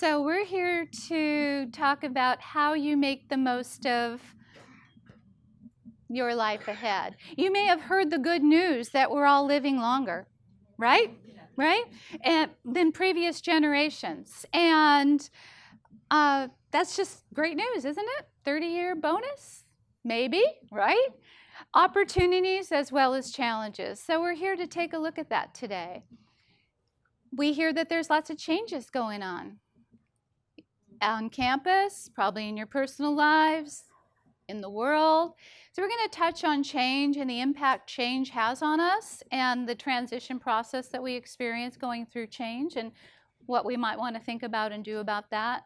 So we're here to talk about how you make the most of your life ahead. You may have heard the good news that we're all living longer, right? Right? And than previous generations. And that's just great news, isn't it? 30-year bonus? Maybe, right? Opportunities as well as challenges. So we're here to take a look at that today. We hear that there's lots of changes going on campus, probably in your personal lives, in the world. So we're going to touch on change and the impact change has on us and the transition process that we experience going through change and what we might want to think about and do about that.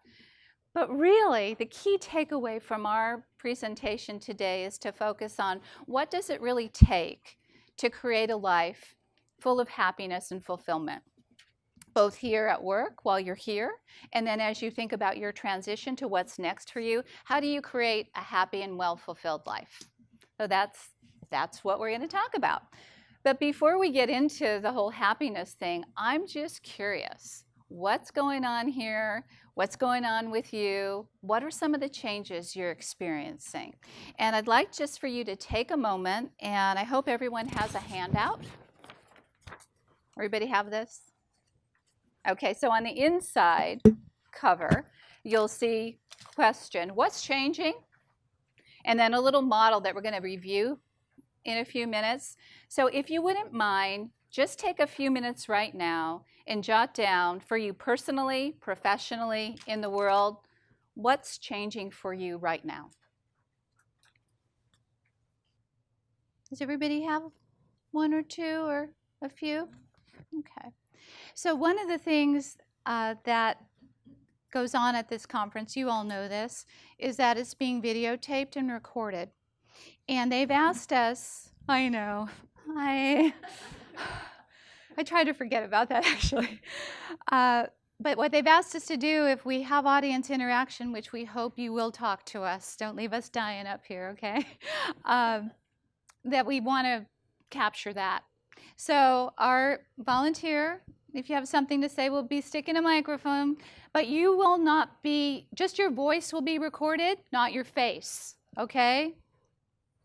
But really, the key takeaway from our presentation today is to focus on what does it really take to create a life full of happiness and fulfillment, both here at work while you're here, and then as you think about your transition to what's next for you, how do you create a happy and well-fulfilled life? So that's what we're going to talk about. But before we get into the whole happiness thing, I'm just curious. What's going on here? What's going on with you? What are some of the changes you're experiencing? And I'd like just for you to take a moment, and I hope everyone has a handout. Everybody have this? Okay, so on the inside cover, you'll see question, what's changing? And then a little model that we're going to review in a few minutes. So if you wouldn't mind, just take a few minutes right now and jot down for you personally, professionally, in the world, what's changing for you right now? Does everybody have one or two or a few? Okay. So one of the things that goes on at this conference, you all know this, is that it's being videotaped and recorded. And they've asked us, I know, I try to forget about that actually. But what they've asked us to do, if we have audience interaction, which we hope you will talk to us, don't leave us dying up here, okay? That we want to capture that. So our volunteer, if you have something to say, will be sticking a microphone, but you will not be, just your voice will be recorded, not your face, okay?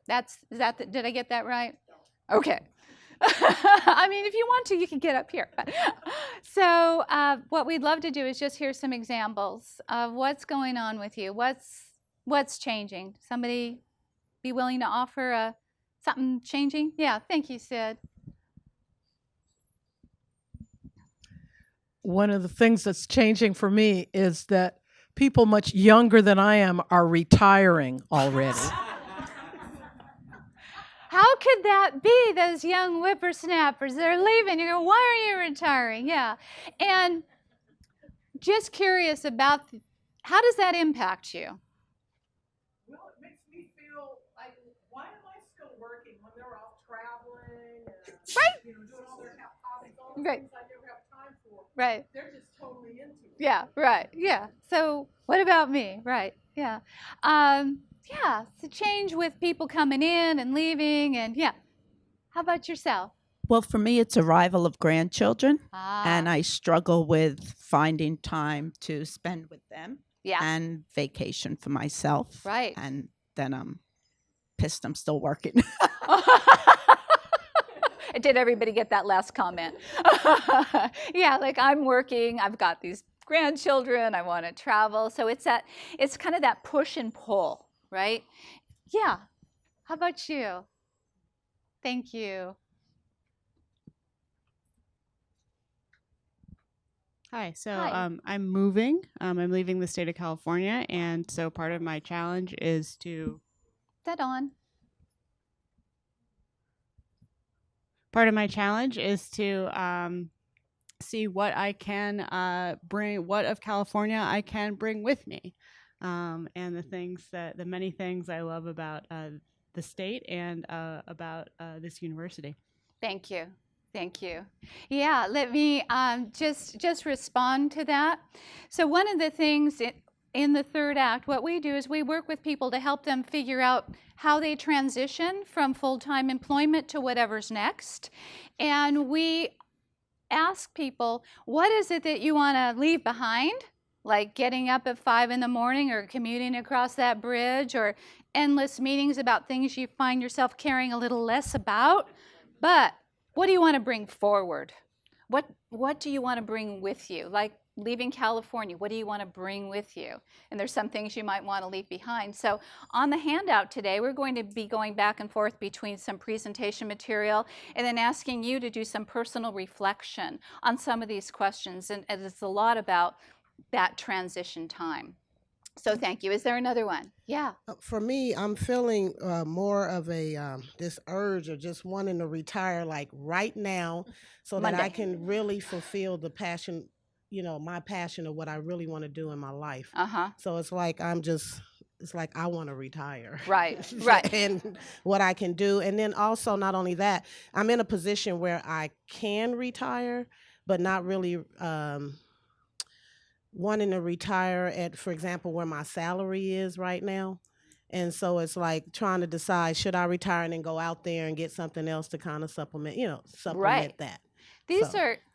Did I get that right? Okay. I mean, if you want to, you can get up here. So what we'd love to do is just hear some examples of what's going on with you. What's changing? Somebody be willing to offer something changing? Yeah, thank you, Sid. One of the things that's changing for me is that people much younger than I am are retiring already. How could that be, those young whippersnappers? They're leaving. You go, why are you retiring? Yeah. And just curious about, how does that impact you? Well, it makes me feel like, why am I still working when they're off traveling and right. Doing all their hobbies, all the right. things I never have time for. Right. They're just totally into it. Yeah, right. Yeah. So what about me? Right. Yeah. Yeah, it's a change with people coming in and leaving, and yeah. How about yourself? Well, for me, it's arrival of grandchildren, and I struggle with finding time to spend with them and vacation for myself. Right. And then I'm pissed I'm still working. Did everybody get that last comment? Yeah, like I'm working, I've got these grandchildren, I want to travel. So it's kind of that push and pull, right? Yeah. How about you? Thank you. Hi, so Hi. I'm moving. I'm leaving the state of California, and so part of my challenge is to see what I can bring, what of California I can bring with me, and the many things I love about the state and about this university. Thank you. Thank you. Yeah, let me just respond to that. So one of the things in the third act, what we do is we work with people to help them figure out how they transition from full-time employment to whatever's next. And we ask people, what is it that you want to leave behind? like getting up at 5 in the morning or commuting across that bridge, or endless meetings about things you find yourself caring a little less about. But what do you want to bring forward? What do you want to bring with you? Like leaving California, what do you want to bring with you? And there's some things you might want to leave behind. So on the handout today, we're going to be going back and forth between some presentation material and then asking you to do some personal reflection on some of these questions. And it's a lot about that transition time. So thank you. Is there another one? Yeah. For me, I'm feeling more of a this urge of just wanting to retire like right now, so that I can really fulfill the passion, my passion of what I really want to do in my life. So it's like it's like I want to retire. Right. And what I can do, and then also not only that, I'm in a position where I can retire, but not really. Wanting to retire at, for example, where my salary is right now. And so it's like trying to decide, should I retire and then go out there and get something else to kind of supplement that.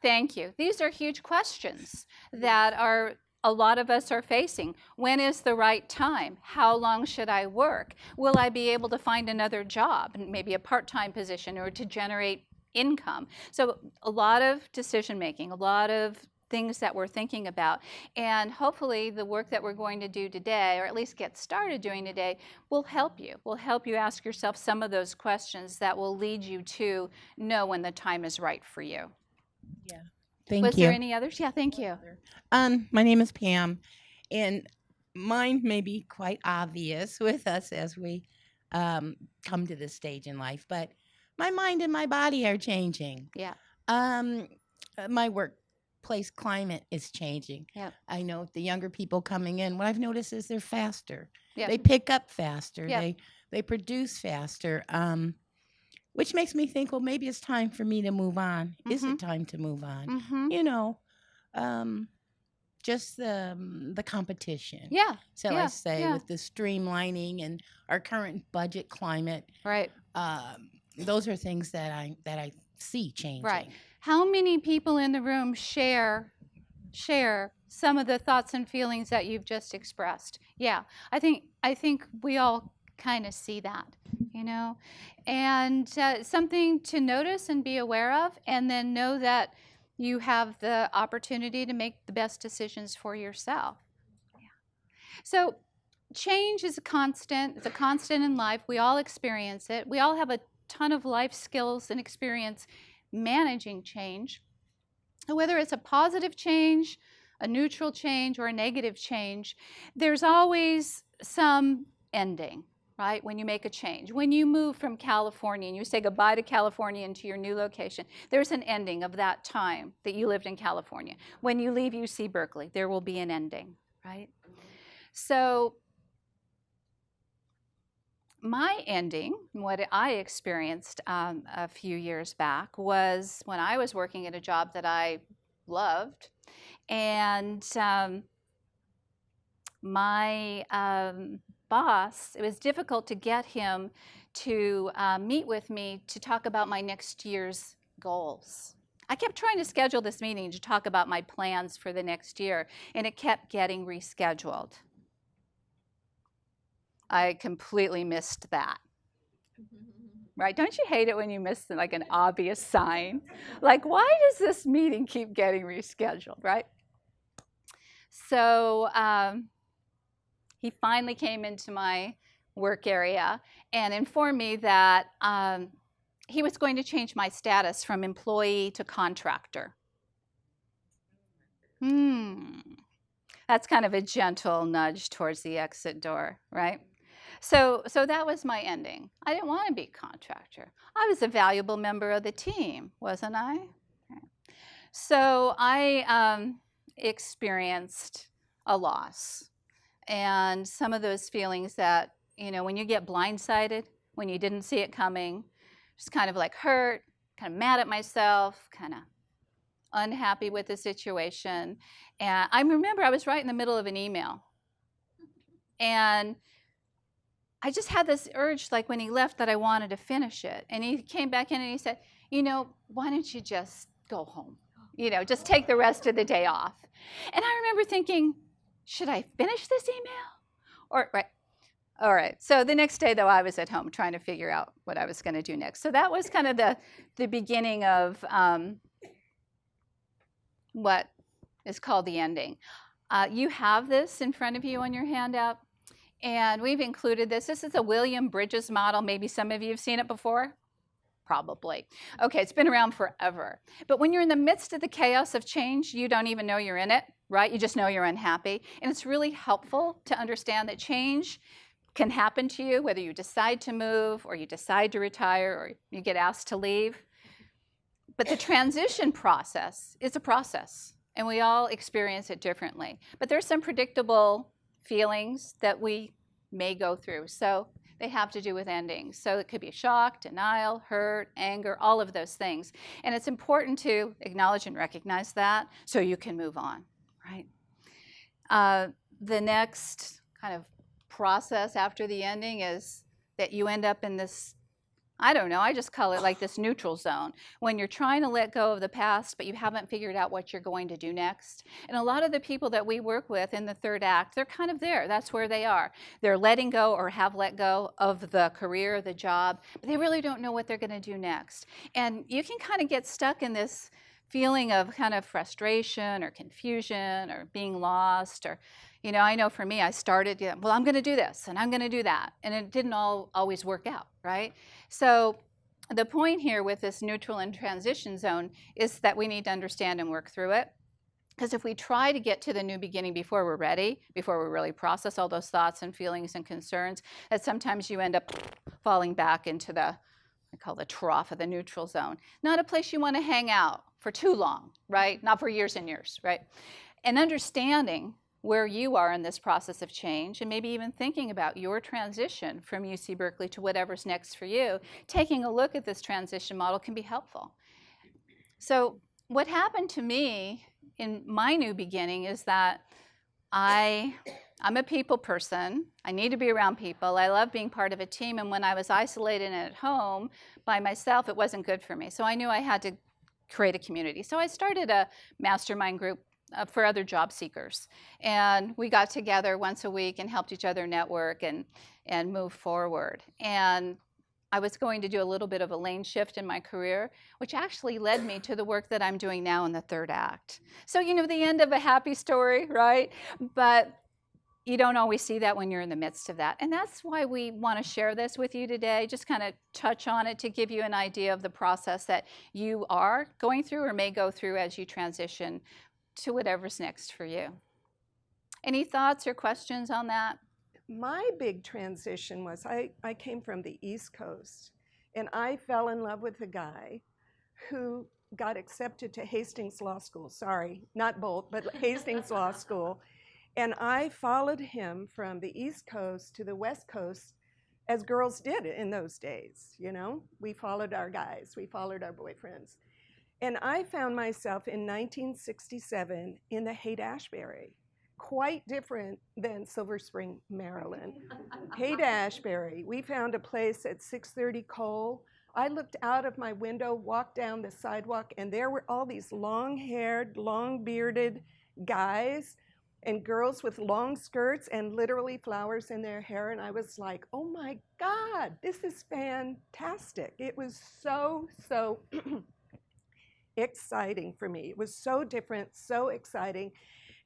Thank you. These are huge questions that a lot of us are facing. When is the right time? How long should I work? Will I be able to find another job, maybe a part-time position, or to generate income? So a lot of decision making, a lot of things that we're thinking about. And hopefully the work that we're going to do today, or at least get started doing today, will help you. Will help you ask yourself some of those questions that will lead you to know when the time is right for you. Yeah. Thank you. Was there any others? Yeah, thank you. My name is Pam, and mine may be quite obvious with us as we come to this stage in life, but my mind and my body are changing. Yeah. My workplace climate is changing. Yeah. I know the younger people coming in, what I've noticed is they're faster. Yeah. They pick up faster. Yeah. They produce faster. Which makes me think, well, maybe it's time for me to move on. Is it time to move on? Just the competition. Yeah. So Yeah. I say Yeah. with the streamlining and our current budget climate, Right. those are things that I see changing. Right. How many people in the room share some of the thoughts and feelings that you've just expressed? Yeah. I think we all kind of see that, and something to notice and be aware of, and then know that you have the opportunity to make the best decisions for yourself. Yeah. So change is a constant. It's a constant in life. We all experience it. We all have a ton of life skills and experience managing change. Whether it's a positive change, a neutral change, or a negative change, there's always some ending. Right? When you make a change. When you move from California and you say goodbye to California and to your new location, there's an ending of that time that you lived in California. When you leave UC Berkeley, there will be an ending, right? So my ending, what I experienced a few years back, was when I was working at a job that I loved, and my boss, it was difficult to get him to meet with me to talk about my next year's goals. I kept trying to schedule this meeting to talk about my plans for the next year, and it kept getting rescheduled. I completely missed that. Right? Don't you hate it when you miss like an obvious sign? Like, why does this meeting keep getting rescheduled, right? So he finally came into my work area and informed me that he was going to change my status from employee to contractor. That's kind of a gentle nudge towards the exit door, right? So that was my ending. I didn't want to be a contractor. I was a valuable member of the team, wasn't I? So I experienced a loss. And some of those feelings that, when you get blindsided, when you didn't see it coming, just kind of like hurt, kind of mad at myself, kind of unhappy with the situation. And I remember I was right in the middle of an email. And I just had this urge, like when he left, that I wanted to finish it. And he came back in and he said, why don't you just go home? Just take the rest of the day off. And I remember thinking, should I finish this email? Or, right. All right. So the next day, though, I was at home trying to figure out what I was going to do next. So that was kind of the beginning of what is called the ending. You have this in front of you on your handout, and we've included this. This is a William Bridges model. Maybe some of you have seen it before. Probably. Okay, it's been around forever. But when you're in the midst of the chaos of change, you don't even know you're in it, right? You just know you're unhappy. And it's really helpful to understand that change can happen to you, whether you decide to move or you decide to retire or you get asked to leave. But the transition process is a process, and we all experience it differently. But there's some predictable feelings that we may go through. So they have to do with endings. So it could be shock, denial, hurt, anger, all of those things. And it's important to acknowledge and recognize that so you can move on, right? The next kind of process after the ending is that you end up in this, I don't know, I just call it like this neutral zone, when you're trying to let go of the past, but you haven't figured out what you're going to do next. And a lot of the people that we work with in the third act, they're kind of there. That's where they are. They're letting go or have let go of the career, the job, but they really don't know what they're going to do next. And you can kind of get stuck in this feeling of kind of frustration or confusion or being lost. Or, you know, I know for me, I started, well, I'm going to do this and I'm going to do that. And it didn't always work out, right? So the point here with this neutral and transition zone is that we need to understand and work through it. Because if we try to get to the new beginning before we're ready, before we really process all those thoughts and feelings and concerns, that sometimes you end up falling back into the, I call the trough of the neutral zone. Not a place you want to hang out for too long, right? Not for years and years, right? And understanding where you are in this process of change, and maybe even thinking about your transition from UC Berkeley to whatever's next for you, taking a look at this transition model can be helpful. So what happened to me in my new beginning is that I'm a people person. I need to be around people. I love being part of a team. And when I was isolated and at home by myself, it wasn't good for me. So I knew I had to create a community. So I started a mastermind group for other job seekers. And we got together once a week and helped each other network and move forward. And I was going to do a little bit of a lane shift in my career, which actually led me to the work that I'm doing now in the third act. So, you know, the end of a happy story, right? But you don't always see that when you're in the midst of that. And that's why we want to share this with you today, just kind of touch on it to give you an idea of the process that you are going through or may go through as you transition to whatever's next for you. Any thoughts or questions on that? My big transition was I came from the East Coast, and I fell in love with a guy who got accepted to Hastings Law School. Sorry, not Bolt, but Hastings Law School. And I followed him from the East Coast to the West Coast, as girls did in those days, you know? We followed our guys, we followed our boyfriends. And I found myself in 1967 in the Haight-Ashbury, quite different than Silver Spring, Maryland. Haight-Ashbury, we found a place at 630 Cole. I looked out of my window, walked down the sidewalk, and there were all these long-haired, long-bearded guys and girls with long skirts and literally flowers in their hair. And I was like, oh my God, this is fantastic. It was so exciting for me. It was so different, so exciting.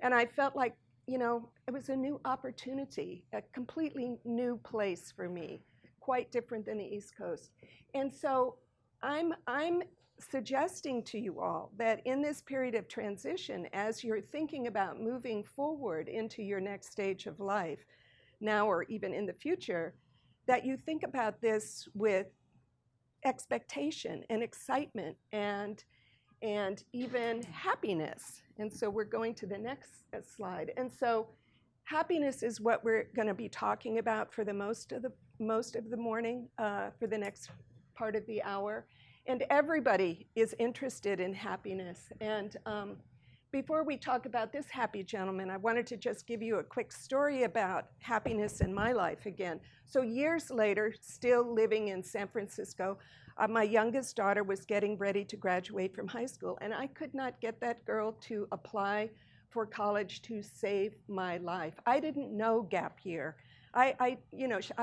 And I felt like, you know, it was a new opportunity, a completely new place for me, quite different than the East Coast. And so I'm suggesting to you all that in this period of transition, as you're thinking about moving forward into your next stage of life, now or even in the future, that you think about this with expectation and excitement and even happiness. And so we're going to the next slide. And so happiness is what we're going to be talking about for the most of the morning, for the next part of the hour. And everybody is interested in happiness. And before we talk about this happy gentleman, I wanted to just give you a quick story about happiness in my life again. So years later, still living in San Francisco, my youngest daughter was getting ready to graduate from high school, and I could not get that girl to apply for college to save my life. I didn't know gap year. I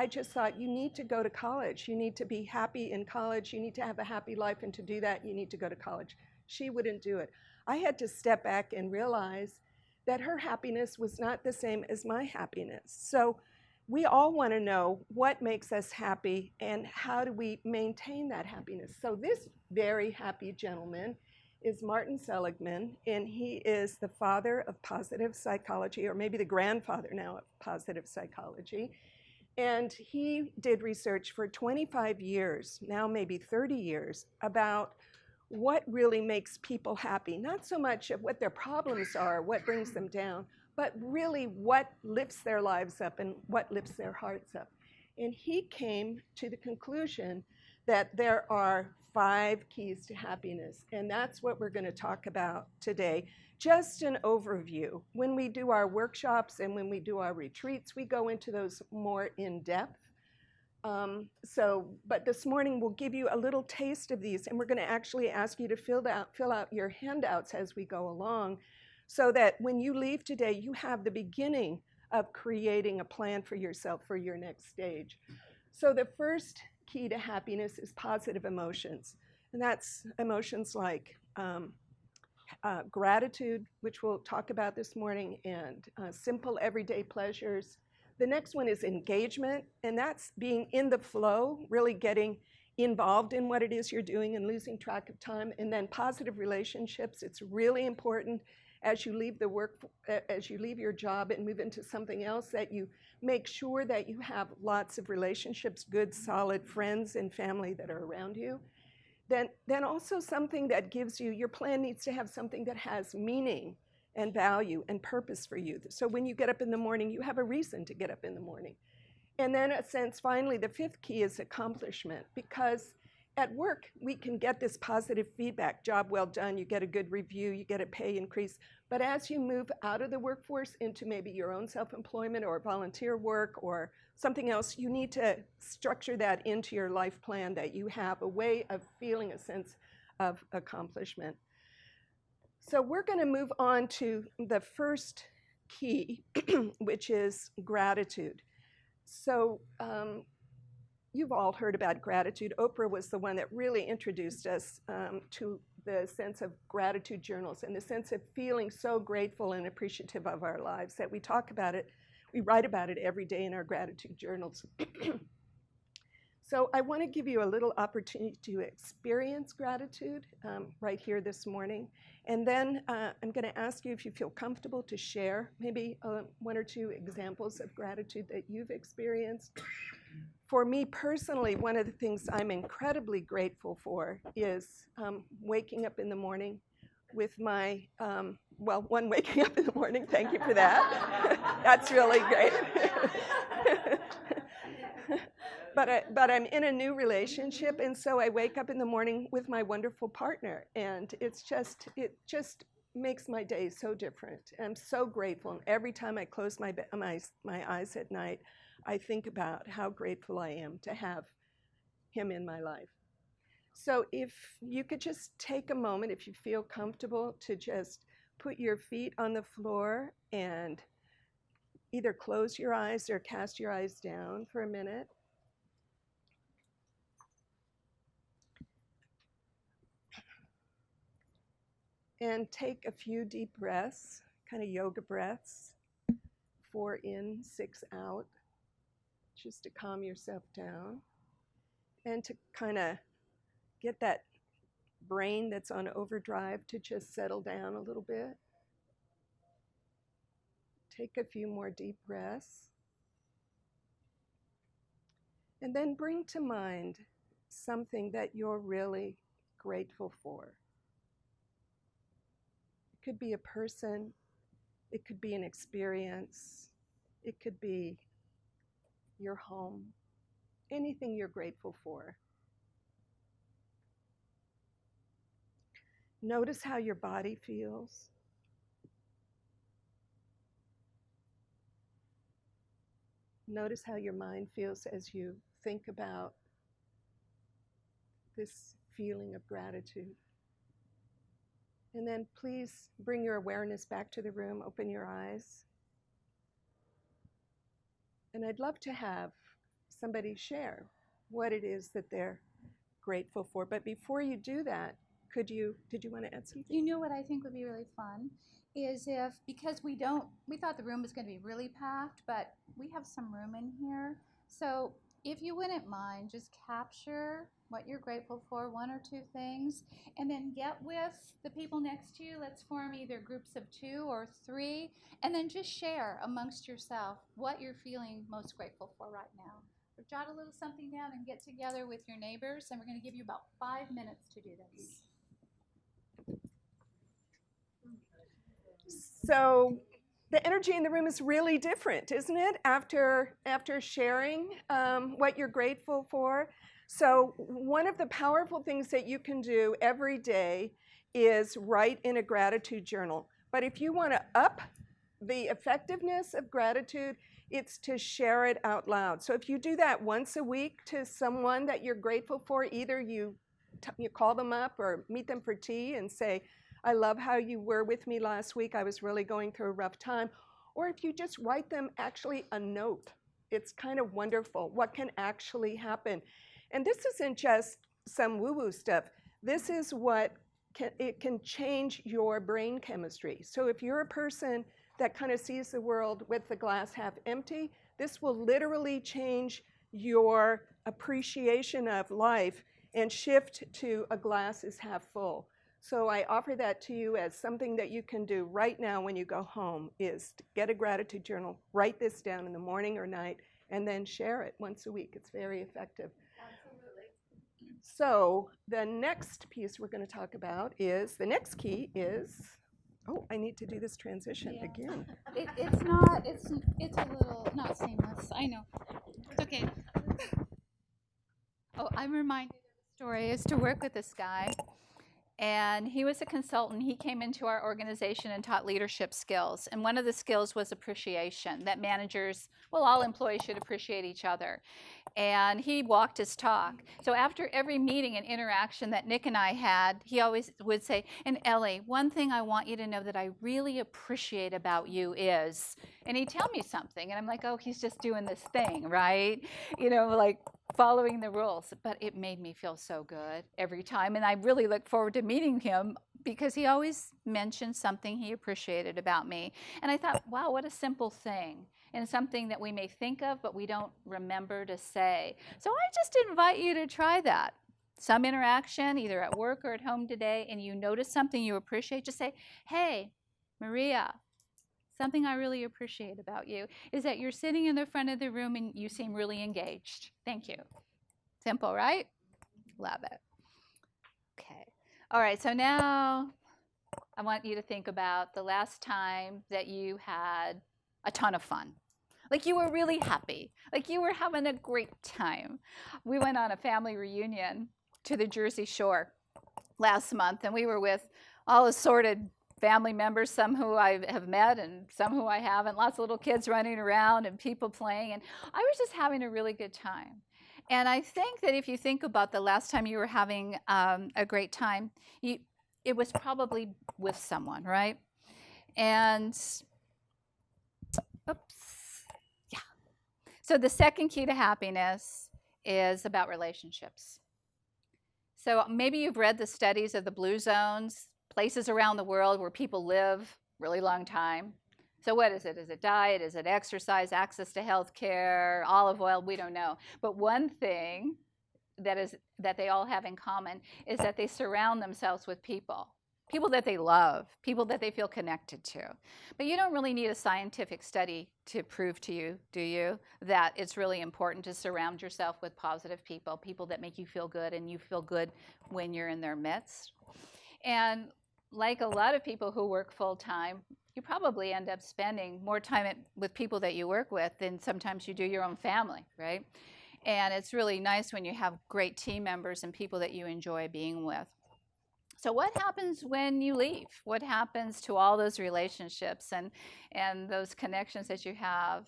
just thought you need to go to college. You need to be happy in college. You need to have a happy life, and to do that, you need to go to college. She wouldn't do it. I had to step back and realize that her happiness was not the same as my happiness. So we all want to know what makes us happy and how do we maintain that happiness. So this very happy gentleman is Martin Seligman, and he is the father of positive psychology, or maybe the grandfather now of positive psychology. And he did research for 25 years, now maybe 30 years, about what really makes people happy. Not so much of what their problems are, what brings them down, but really what lifts their lives up and what lifts their hearts up. And he came to the conclusion that there are 5 keys to happiness, and that's what we're going to talk about today. Just an overview. When we do our workshops and when we do our retreats, we go into those more in depth. But this morning we'll give you a little taste of these, and we're going to actually ask you to fill out your handouts as we go along, so that when you leave today, you have the beginning of creating a plan for yourself for your next stage. So the first key to happiness is positive emotions, and that's emotions like gratitude, which we'll talk about this morning, and simple everyday pleasures. The next one is engagement, and that's being in the flow, really getting involved in what it is you're doing and losing track of time. And then positive relationships. It's really important as you leave as you leave your job and move into something else, that you make sure that you have lots of relationships, good, solid friends and family that are around you. Then also something that gives you, your plan needs to have something that has meaning and value and purpose for you. So when you get up in the morning, you have a reason to get up in the morning. And then, in a sense, finally, the 5th key is accomplishment, because at work, we can get this positive feedback, job well done, you get a good review, you get a pay increase. But as you move out of the workforce into maybe your own self-employment or volunteer work or something else, you need to structure that into your life plan, that you have a way of feeling a sense of accomplishment. So we're going to move on to the first key, which is gratitude. So you've all heard about gratitude. Oprah was the one that really introduced us to the sense of gratitude journals and the sense of feeling so grateful and appreciative of our lives that we talk about it. We write about it every day in our gratitude journals. So I want to give you a little opportunity to experience gratitude right here this morning. And then I'm going to ask you, if you feel comfortable, to share maybe 1 or 2 examples of gratitude that you've experienced. For me personally, one of the things I'm incredibly grateful for is waking up in the morning with my, waking up in the morning, thank you for that. That's really great. But I'm in a new relationship, and so I wake up in the morning with my wonderful partner, and it just makes my day so different. I'm so grateful, and every time I close my eyes at night, I think about how grateful I am to have him in my life. So if you could just take a moment, if you feel comfortable, to just put your feet on the floor and either close your eyes or cast your eyes down for a minute. And take a few deep breaths, kind of yoga breaths. 4 in, 6 out, just to calm yourself down and to kind of get that brain that's on overdrive to just settle down a little bit. Take a few more deep breaths. And then bring to mind something that you're really grateful for. It could be a person, it could be an experience, it could be your home, anything you're grateful for. Notice how your body feels. Notice how your mind feels as you think about this feeling of gratitude. And then please bring your awareness back to the room, open your eyes. And I'd love to have somebody share what it is that they're grateful for. But before you do that, did you want to add something? You know what I think would be really fun is if, because we thought the room was going to be really packed, but we have some room in here. So if you wouldn't mind, just capture what you're grateful for, 1 or 2 things, and then get with the people next to you. Let's form either groups of 2 or 3, and then just share amongst yourself what you're feeling most grateful for right now. Or jot a little something down and get together with your neighbors, and we're going to give you about 5 minutes to do this. So the energy in the room is really different, isn't it? After sharing what you're grateful for. So one of the powerful things that you can do every day is write in a gratitude journal. But if you want to up the effectiveness of gratitude, it's to share it out loud. So if you do that once a week to someone that you're grateful for, either you call them up or meet them for tea and say, I love how you were with me last week. I was really going through a rough time. Or if you just write them actually a note, it's kind of wonderful what can actually happen. And this isn't just some woo-woo stuff. This is what it can change your brain chemistry. So if you're a person that kind of sees the world with the glass half empty, this will literally change your appreciation of life and shift to a glass is half full. So I offer that to you as something that you can do right now when you go home, is to get a gratitude journal, write this down in the morning or night, and then share it once a week. It's very effective. Absolutely. So the next piece we're going to talk about is, the next key is, oh, I need to do this transition again. It's a little not seamless. I know. It's okay. Oh, I'm reminded of a story. I used to work with this guy, and he was a consultant. He came into our organization and taught leadership skills. And one of the skills was appreciation, that managers, well, all employees should appreciate each other. And he walked his talk. So after every meeting and interaction that Nick and I had, he always would say, and Ellie, one thing I want you to know that I really appreciate about you is, and he'd tell me something. And I'm like, oh, he's just doing this thing, right? You know, like following the rules. But it made me feel so good every time. And I really look forward to meeting him because he always mentioned something he appreciated about me. And I thought, wow, what a simple thing. And something that we may think of, but we don't remember to say. So I just invite you to try that. Some interaction, either at work or at home today, and you notice something you appreciate, just say, hey, Maria, something I really appreciate about you is that you're sitting in the front of the room and you seem really engaged. Thank you. Simple, right? Love it. Okay. All right, so now I want you to think about the last time that you had a ton of fun. Like you were really happy. Like you were having a great time. We went on a family reunion to the Jersey Shore last month, and we were with all assorted family members, some who I have met and some who I haven't, lots of little kids running around and people playing, and I was just having a really good time. And I think that if you think about the last time you were having a great time, it was probably with someone, right? And oops. Yeah. So the second key to happiness is about relationships. So maybe you've read the studies of the blue zones, places around the world where people live really long time. So what is it? Is it diet? Is it exercise, access to health care, olive oil? We don't know. But one thing that they all have in common is that they surround themselves with people that they love, people that they feel connected to. But you don't really need a scientific study to prove to you, do you, that it's really important to surround yourself with positive people that make you feel good, and you feel good when you're in their midst. And like a lot of people who work full-time, you probably end up spending more time with people that you work with than sometimes you do your own family, right? And it's really nice when you have great team members and people that you enjoy being with. So what happens when you leave? What happens to all those relationships and those connections that you have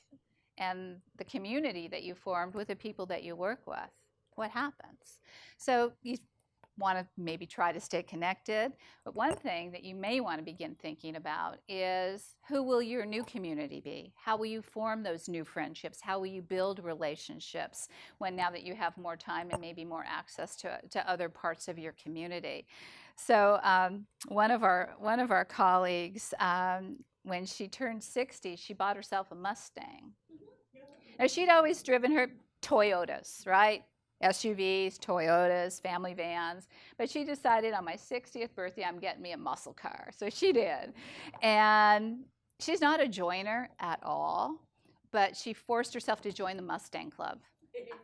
and the community that you formed with the people that you work with? What happens? So want to maybe try to stay connected. But one thing that you may want to begin thinking about is, who will your new community be? How will you form those new friendships? How will you build relationships now that you have more time and maybe more access to other parts of your community? So one of our colleagues, when she turned 60, she bought herself a Mustang. Now, she'd always driven her Toyotas, right? SUVs, Toyotas, family vans. But she decided on my 60th birthday, I'm getting me a muscle car. So she did. And she's not a joiner at all, but she forced herself to join the Mustang Club. Yeah.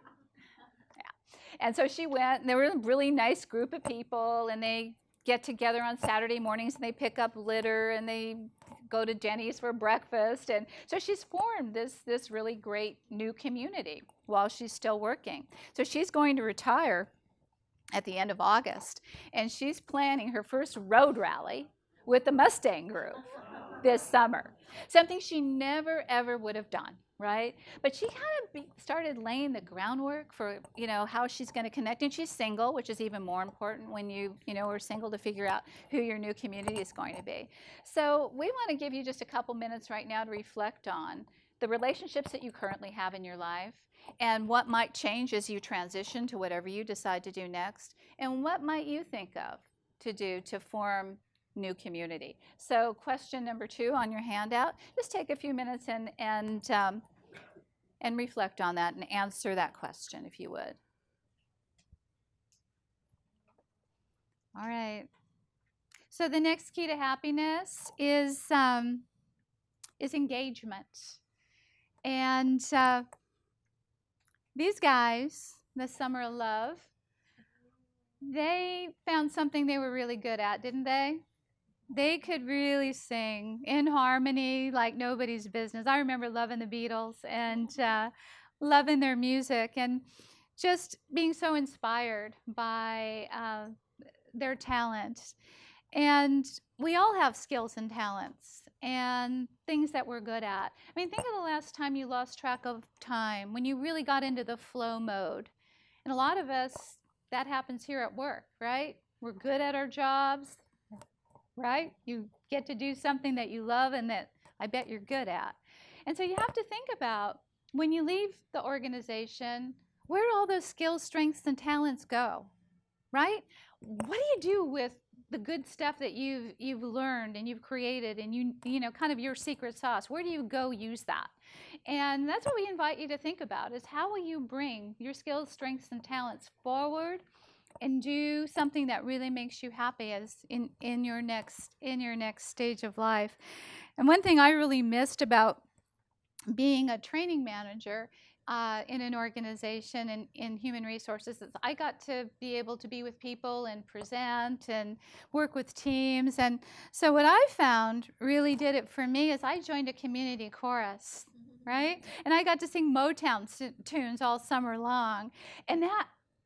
And so she went, and there were a really nice group of people, and they get together on Saturday mornings, and they pick up litter, and they go to Denny's for breakfast. And so she's formed this really great new community while she's still working. So she's going to retire at the end of August, and she's planning her first road rally with the Mustang group this summer. Something she never, ever would have done, right? But she kind of started laying the groundwork for, how she's going to connect. And she's single, which is even more important when you are single, to figure out who your new community is going to be. So we want to give you just a couple minutes right now to reflect on the relationships that you currently have in your life, and what might change as you transition to whatever you decide to do next, and what might you think of to do to form new community. So question number 2 on your handout, just take a few minutes and reflect on that and answer that question, if you would. All right. So the next key to happiness is engagement. And these guys, the Summer of Love, they found something they were really good at, didn't they? They could really sing in harmony like nobody's business. I remember loving the Beatles and loving their music, and just being so inspired by their talent. And we all have skills and talents and things that we're good at. I mean, think of the last time you lost track of time, when you really got into the flow mode. And a lot of us, that happens here at work, right? We're good at our jobs, right? You get to do something that you love and that I bet you're good at. And so you have to think about, when you leave the organization, where do all those skills, strengths, and talents go, right? What do you do with the good stuff that you've learned and you've created, and you know, kind of your secret sauce? Where do you go use that? And that's what we invite you to think about, is how will you bring your skills, strengths, and talents forward and do something that really makes you happy as in your next stage of life. And one thing I really missed about being a training manager in an organization and in human resources is I got to be able to be with people and present and work with teams. And so what I found really did it for me is I joined a community chorus, right? And I got to sing Motown tunes all summer long. And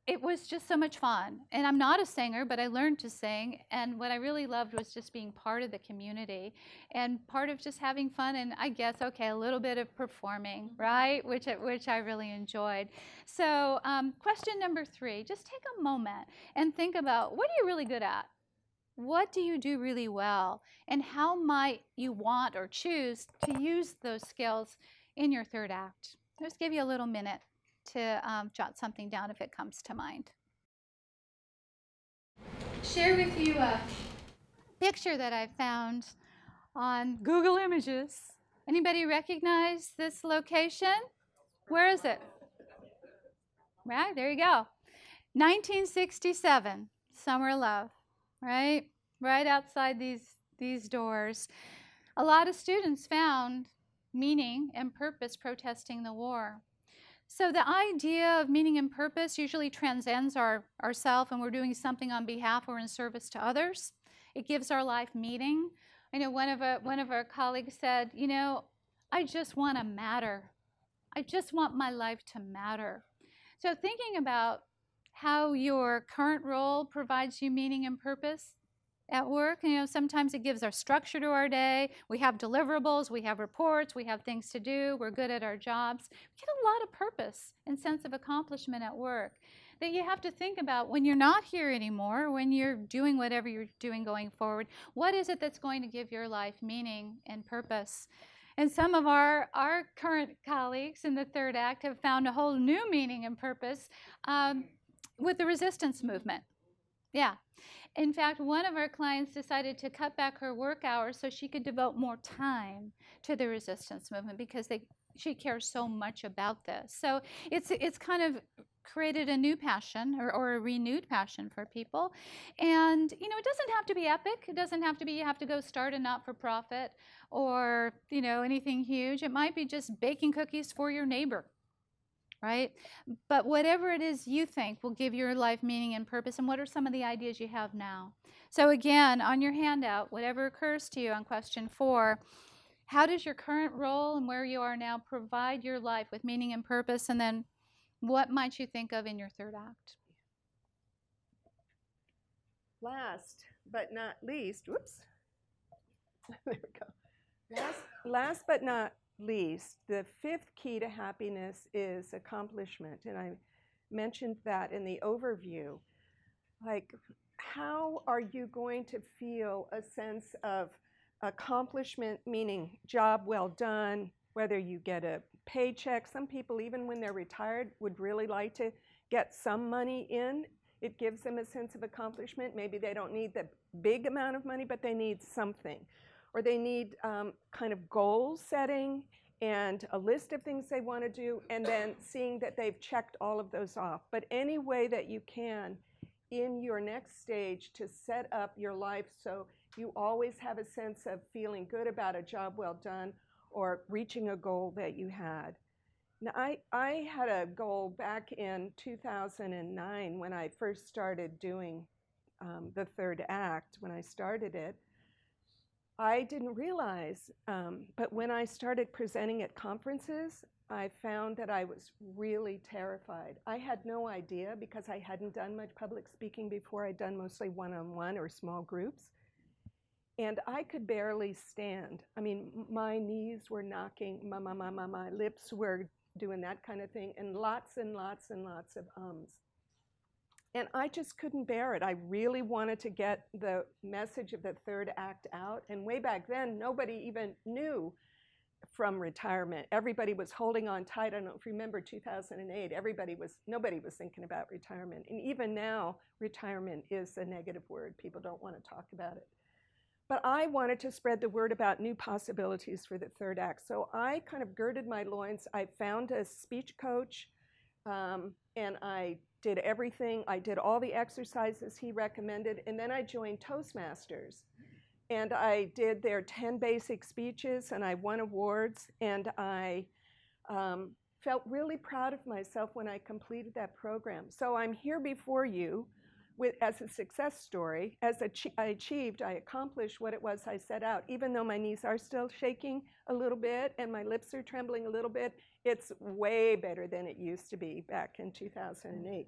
it was just so much fun. And I'm not a singer, but I learned to sing. And what I really loved was just being part of the community and part of just having fun. And I guess, okay, a little bit of performing, right? Which I really enjoyed. So question number 3, just take a moment and think about, what are you really good at? What do you do really well? And how might you want or choose to use those skills in your third act? I'll just give you a little minute to jot something down if it comes to mind. Share with you a picture that I found on Google Images. Anybody recognize this location? Where is it? Right, there you go. 1967, Summer of Love, right? Right outside these doors. A lot of students found meaning and purpose protesting the war. So the idea of meaning and purpose usually transcends ourself, and we're doing something on behalf or in service to others. It gives our life meaning. I know one of our colleagues said, you know, I just want to matter. I just want my life to matter. So thinking about how your current role provides you meaning and purpose at work, you know, sometimes it gives our structure to our day. We have deliverables, we have reports, we have things to do, we're good at our jobs. We get a lot of purpose and sense of accomplishment at work. that you have to think about when you're not here anymore, when you're doing whatever you're doing going forward. What is it that's going to give your life meaning and purpose? And some of our current colleagues in the third act have found a whole new meaning and purpose with the resistance movement. Yeah. In fact, one of our clients decided to cut back her work hours so she could devote more time to the resistance movement because she cares so much about this. So it's kind of created a new passion or a renewed passion for people. And, you know, it doesn't have to be epic. It doesn't have to be you have to go start a not-for-profit or, you know, anything huge. It might be just baking cookies for your neighbor. Right? But whatever it is you think will give your life meaning and purpose, and what are some of the ideas you have now? So again, on your handout, whatever occurs to you on question 4, how does your current role and where you are now provide your life with meaning and purpose? And then what might you think of in your third act? Last but not least, whoops. There we go. Last but not least, the 5th key to happiness is accomplishment. And I mentioned that in the overview. Like, how are you going to feel a sense of accomplishment, meaning job well done, whether you get a paycheck? Some people, even when they're retired, would really like to get some money in. It gives them a sense of accomplishment. Maybe they don't need the big amount of money, but they need something. Or they need kind of goal setting and a list of things they want to do, and then seeing that they've checked all of those off. But any way that you can in your next stage to set up your life so you always have a sense of feeling good about a job well done or reaching a goal that you had. Now, I had a goal back in 2009 when I first started doing the third act. When I started it, I didn't realize, but when I started presenting at conferences, I found that I was really terrified. I had no idea because I hadn't done much public speaking before. I'd done mostly one-on-one or small groups. And I could barely stand. I mean, my knees were knocking, my lips were doing that kind of thing, and lots and lots and lots of ums. And I just couldn't bear it. I really wanted to get the message of the third act out. And way back then, nobody even knew from retirement. Everybody was holding on tight. I don't know if you remember 2008, nobody was thinking about retirement. And even now, retirement is a negative word. People don't want to talk about it. But I wanted to spread the word about new possibilities for the third act. So I kind of girded my loins. I found a speech coach, and I did everything. I did all the exercises he recommended, and then I joined Toastmasters. And I did their 10 basic speeches, and I won awards, and I felt really proud of myself when I completed that program. So I'm here before you as a success story. I accomplished what it was I set out. Even though my knees are still shaking a little bit and my lips are trembling a little bit, it's way better than it used to be back in 2008.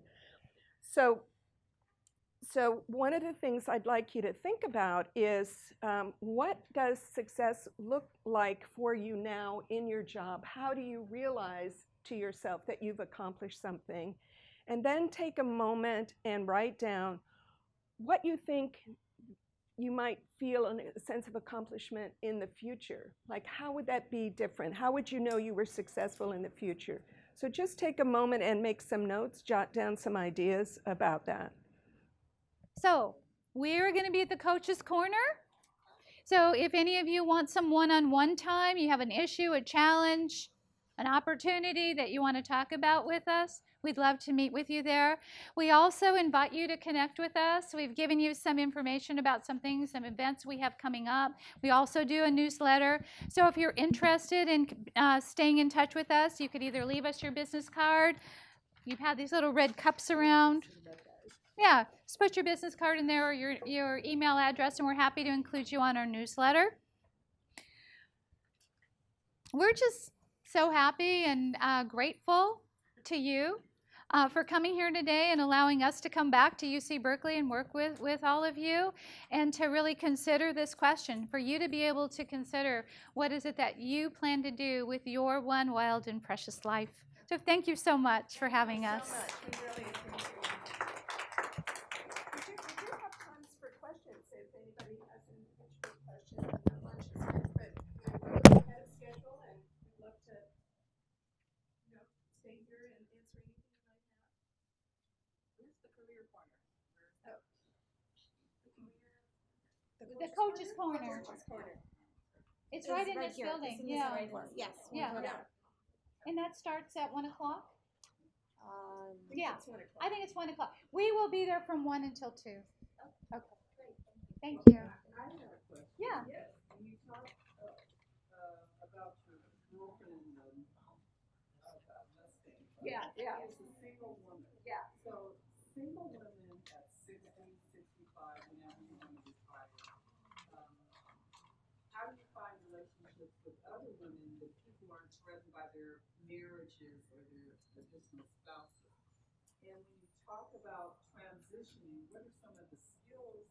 So one of the things I'd like you to think about is what does success look like for you now in your job? How do you realize to yourself that you've accomplished something? And then take a moment and write down what you think you might feel a sense of accomplishment in the future. Like, how would that be different? How would you know you were successful in the future? So just take a moment and make some notes, jot down some ideas about that. So we're going to be at the Coach's Corner. So if any of you want some one-on-one time, you have an issue, a challenge, an opportunity that you want to talk about with us, we'd love to meet with you there. We also invite you to connect with us. We've given you some information about some things, some events we have coming up. We also do a newsletter. So if you're interested in staying in touch with us, you could either leave us your business card. You've had these little red cups around. Yeah, just put your business card in there or your email address, and we're happy to include you on our newsletter. We're just so happy and grateful to you for coming here today and allowing us to come back to UC Berkeley and work with all of you, and to really consider this question, for you to be able to consider what is it that you plan to do with your one wild and precious life. So thank you so much for having us. So much. We really appreciate it. The coach's corner. It's right in this building. Yeah. Yes. Yeah. And that starts at 1 o'clock? Yeah. I think it's 1 o'clock. We will be there from 1 until 2. Okay. Thank you. Yeah. When you talk about your girlfriend and Mustang, Yeah. as a single woman. Yeah. So single women at 60, 65, whenever you want to retire, how do you find relationships with other women that people aren't threatened by their marriages or their additional spouses? And when you talk about transitioning, what are some of the skills?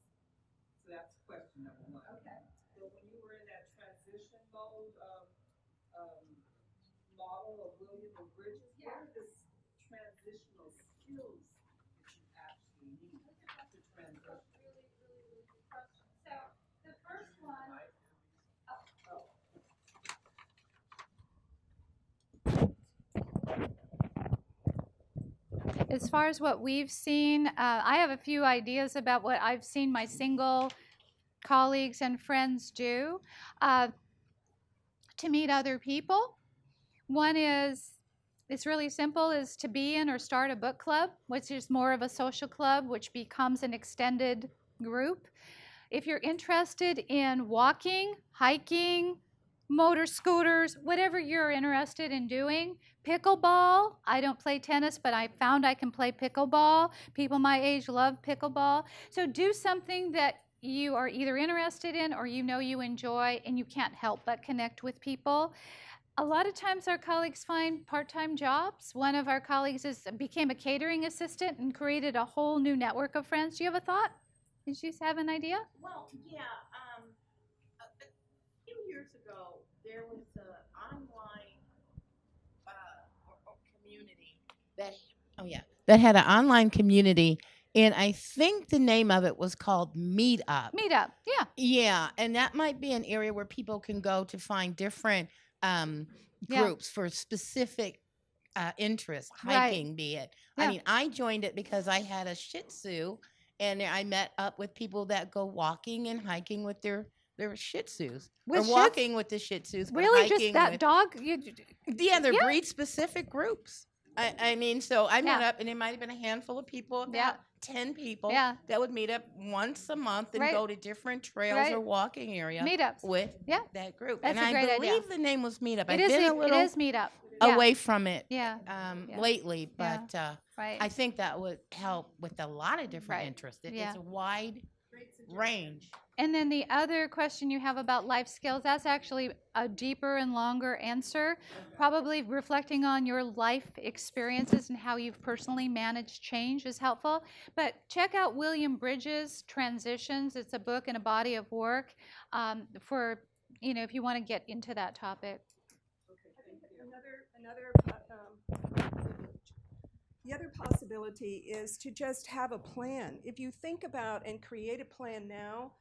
So that's question number one. Okay. So when you were in that transition mode model of William and Bridges, what are the transitional skills that you actually need to transition? Really, really, really good question. So the first one. As far as what we've seen, I have a few ideas about what I've seen my single colleagues and friends do to meet other people. One is, it's really simple, is to be in or start a book club, which is more of a social club, which becomes an extended group. If you're interested in walking, hiking, motor scooters, whatever you're interested in doing, pickleball. I don't play tennis, but I found I can play pickleball. People my age love pickleball. So do something that you are either interested in or you know you enjoy, and you can't help but connect with people. A lot of times our colleagues find part-time jobs. One of our colleagues became a catering assistant and created a whole new network of friends. Do you have a thought? Did you have an idea? Well, yeah. A few years ago, there was an online community that had an online community, and I think the name of it was called Meetup. Meetup, yeah. Yeah, and that might be an area where people can go to find different groups for specific interests, hiking be it. Yeah. I mean, I joined it because I had a Shih Tzu, and I met up with people that go walking and hiking with their Shih Tzus. Or walking with the Shih Tzus. Really? Hiking Just that with, dog? they're breed-specific groups. I mean, so I met up, and it might have been a handful of people, about 10 people that would meet up once a month and go to different trails or walking area Meetups. with that group. That's and a great I idea. believe the name was Meetup. It is Meetup. Away from it lately, Yeah. but I think that would help with a lot of different interests. It's a wide range. And then the other question you have about life skills, that's actually a deeper and longer answer, probably reflecting on your life experiences and how you've personally managed change is helpful. But check out William Bridges' Transitions. It's a book and a body of work for, if you want to get into that topic. The other possibility is to just have a plan. If you think about and create a plan now,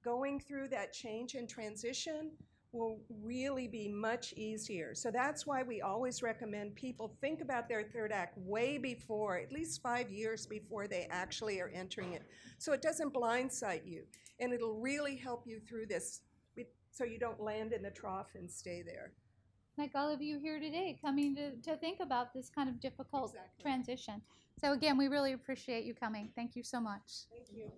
going through that change and transition will really be much easier. So that's why we always recommend people think about their third act way before, at least 5 years before they actually are entering it. So it doesn't blindside you, and it'll really help you through this so you don't land in the trough and stay there. Like all of you here today coming to think about this kind of difficult transition. So again, we really appreciate you coming. Thank you so much. Thank you.